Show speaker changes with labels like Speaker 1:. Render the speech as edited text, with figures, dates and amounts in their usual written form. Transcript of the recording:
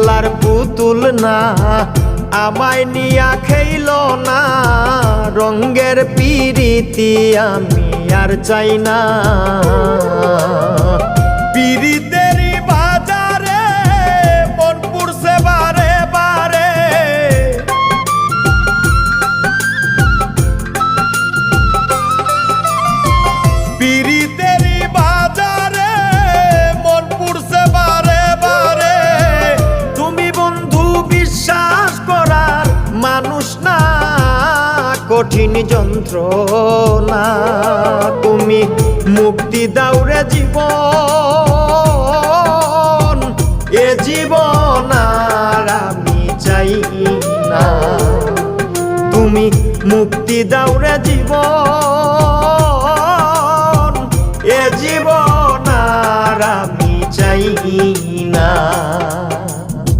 Speaker 1: লার পুতুল না আমায় নিয়া খেইল না রঙ্গের পিরিতি আমি আর চাই না পিরিতেরই বাজারে মন পুড়ছে বারে বারে পিরিতেরই বাজারে মন পুড়ছে বারে বারে তুমি বন্ধু বিশ্বাস করার মানুষ না কঠিন যন্ত্রণা তুমি মুক্তি দাও রে জীবন এ জীবন আর আমি চাই না তুমি মুক্তি দাও রে জীবন